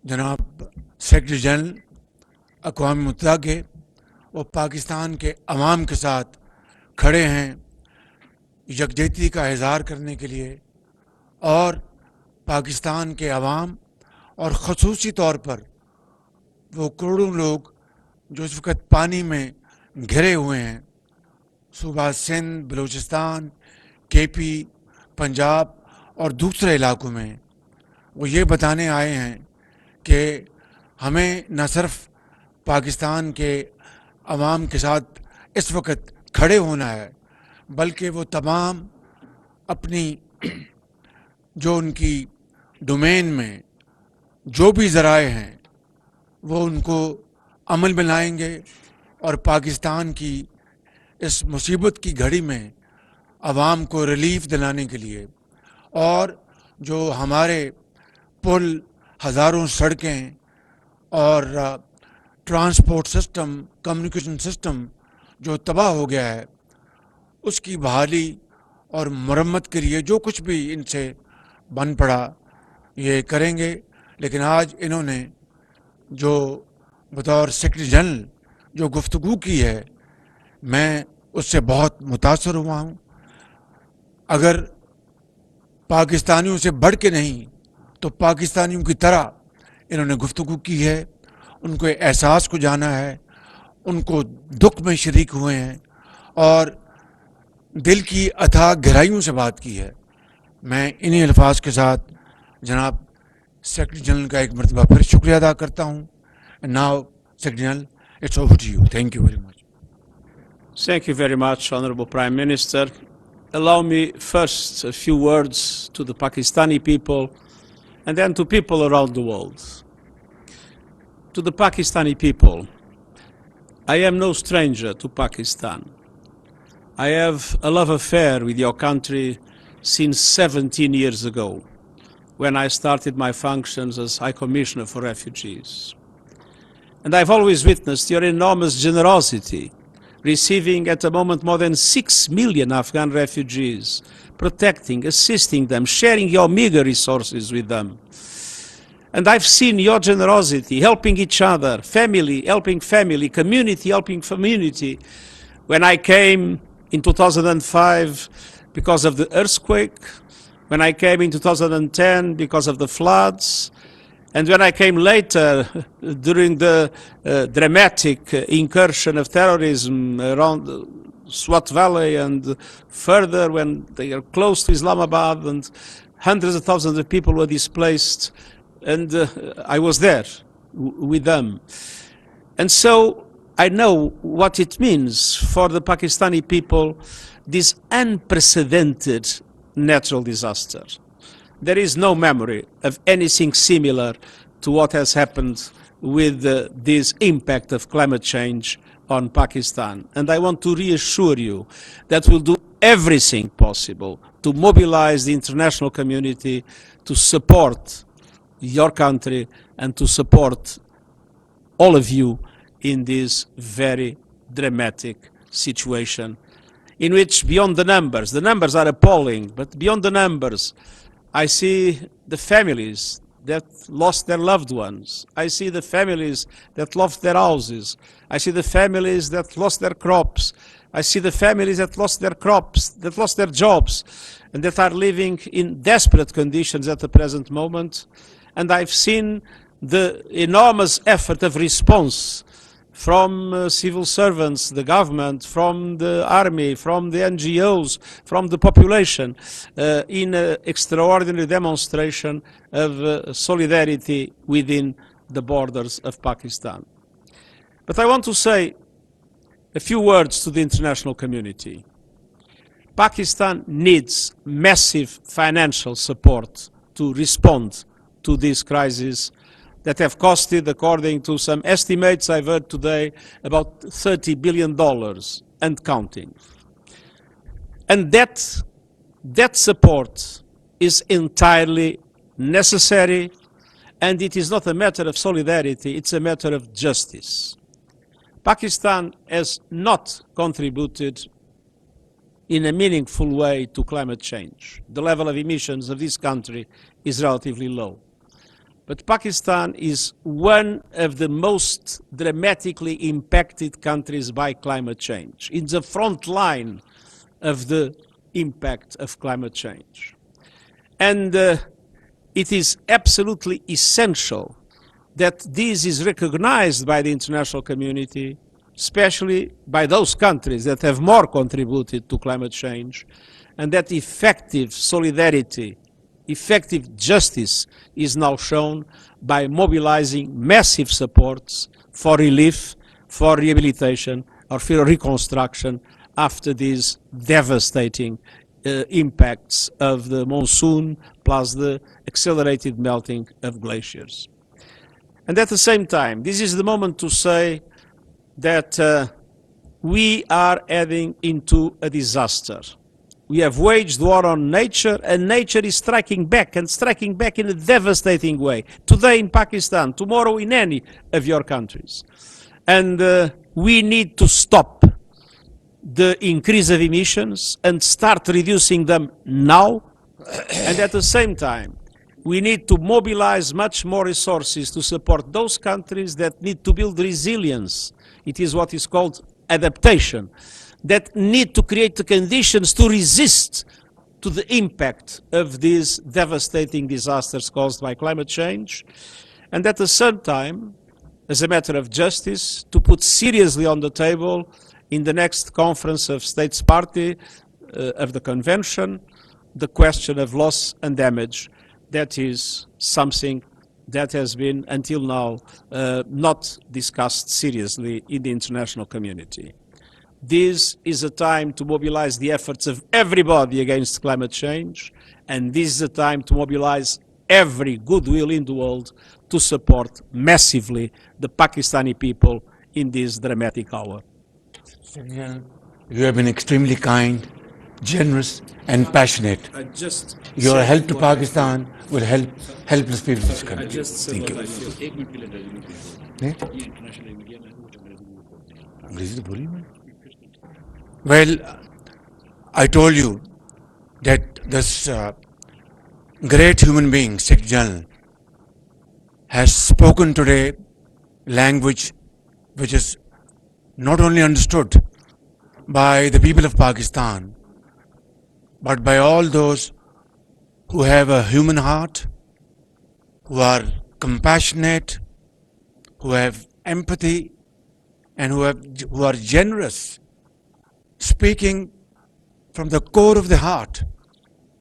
जनाब secretary general अक़वाम मुत्तहिदा के वो पाकिस्तान के अवाम के साथ खड़े हैं यकजहती का इज़हार करने के लिए, और पाकिस्तान के अवाम और ख़ुसूसी तौर पर वो करोड़ों लोग जो इस वक्त पानी में घिरे हुए हैं, सूबा सिंध, बलूचिस्तान, केपी, पंजाब और दूसरे इलाकों में, वो ये बताने आए हैं कि हमें न सिर्फ पाकिस्तान के अवाम के साथ इस वक्त खड़े होना है, बल्कि वो तमाम अपनी जो उनकी डोमेन में जो भी ज़राए हैं वो उनको अमल में लाएंगे और पाकिस्तान की इस मुसीबत की घड़ी में अवाम को रिलीफ दिलाने के लिए, और जो हमारे पुल, हज़ारों सड़कें और ट्रांसपोर्ट सिस्टम, कम्युनिकेशन सिस्टम जो तबाह हो गया है, उसकी बहाली और मरम्मत के लिए जो कुछ भी इनसे बन पड़ा ये करेंगे। लेकिन आज इन्होंने जो बतौर सेक्रेटरी जनरल जो गुफ्तगू की है, मैं उससे बहुत मुतासर हुआ हूँ। अगर पाकिस्तानियों से बढ़ के नहीं तो पाकिस्तानियों की तरह इन्होंने गुफ्तगू की है, उनको एहसास को जाना है, उनको दुख में शरीक हुए हैं और दिल की अथाह गहराइयों से बात की है। मैं इन्हीं अल्फाज के साथ जनाब सेक्रेटरी जनरल का एक मरतबा फिर शुक्रिया अदा करता हूँ। Now secretary general, it's over to you. Thank you very much. Thank you very much, Honorable Prime Minister. Allow me first a few words to the Pakistani people and then to people around the world. To the Pakistani people, I am no stranger to Pakistan. I have a love affair with your country since 17 years ago, when I started my functions as High Commissioner for Refugees. And I've always witnessed your enormous generosity, receiving at the moment more than 6 million Afghan refugees, protecting, assisting them, sharing your meager resources with them. And I've seen your generosity, helping each other, family helping family, community helping community. When I came in 2005 because of the earthquake, when I came in 2010 because of the floods, and when I came later during the dramatic incursion of terrorism around Swat Valley and further, when they are close to Islamabad and hundreds of thousands of people were displaced, and I was there with them. And so I know what it means for the Pakistani people, this unprecedented natural disaster. There is no memory of anything similar to what has happened with this impact of climate change on Pakistan. And I want to reassure you that we'll do everything possible to mobilize the international community to support your country and to support all of you in this very dramatic situation, in which beyond the numbers are appalling, but beyond the numbers, I see the families that lost their loved ones. I see the families that lost their houses. I see the families that lost their crops. I see the families that lost their crops, that lost their jobs, and that are living in desperate conditions at the present moment. And I've seen the enormous effort of response from civil servants, the government, from the army, from the NGOs, from the population, in an extraordinary demonstration of solidarity within the borders of Pakistan. But I want to say a few words to the international community. Pakistan needs massive financial support to respond to this crisis that have costed, according to some estimates I've heard today, about $30 billion and counting. And that support is entirely necessary, and it is not a matter of solidarity, it's a matter of justice. Pakistan has not contributed in a meaningful way to climate change. The level of emissions of this country is relatively low. But Pakistan is one of the most dramatically impacted countries by climate change, in the front line of the impact of climate change. And it is absolutely essential that this is recognized by the international community, especially by those countries that have more contributed to climate change, and that effective solidarity, effective justice is now shown by mobilizing massive supports for relief, for rehabilitation, or for reconstruction after these devastating impacts of the monsoon plus the accelerated melting of glaciers. And at the same time, this is the moment to say that we are heading into a disaster. We have waged war on nature, and nature is striking back, and striking back in a devastating way. Today in Pakistan, tomorrow in any of your countries. And we need to stop the increase of emissions and start reducing them now. And at the same time, we need to mobilize much more resources to support those countries that need to build resilience. It is what is called adaptation, that need to create the conditions to resist to the impact of these devastating disasters caused by climate change. And at the same time, as a matter of justice, to put seriously on the table in the next conference of states party of the convention, the question of loss and damage. That is something that has been, until now, not discussed seriously in the international community. This is a time to mobilize the efforts of everybody against climate change, and this is a time to mobilize every goodwill in the world to support massively the Pakistani people in this dramatic hour. You have been extremely kind, generous, and passionate. Your help to Pakistan will help helpless people in this country. Thank you. Well, I told you that this great human being, Secretary General, has spoken today language which is not only understood by the people of Pakistan, but by all those who have a human heart, who are compassionate, who have empathy, and who are generous, speaking from the core of the heart.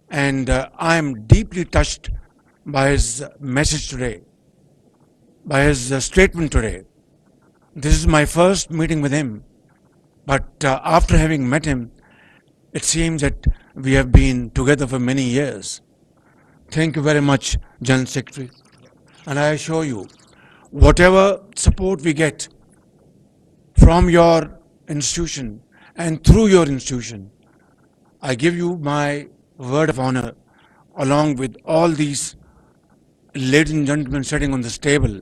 And I am deeply touched by his message today, by his statement today. This is my first meeting with him, but after having met him, it seems that we have been together for many years. Thank you very much, General Secretary. And I assure you, whatever support we get from your institution and through your institution, I give you my word of honor, along with all these ladies and gentlemen sitting on this table,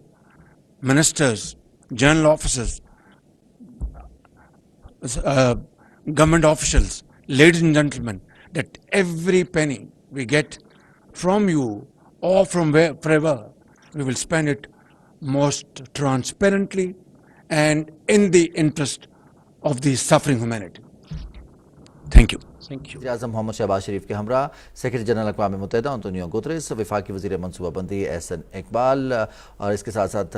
ministers, general officers, government officials, ladies and gentlemen, that every penny we get from you or from wherever, we will spend it most transparently and in the interest of the suffering humanity. Thank you. Thank you. वज़ीर-ए-आज़म मोहम्मद शहबाज शरीफ के हमरा secretary general अक़वाम मुत्तहिदा Antonio Guterres, वफाकी वज़ीर मनसूबाबंदी एहसन इकबाल और इसके साथ साथ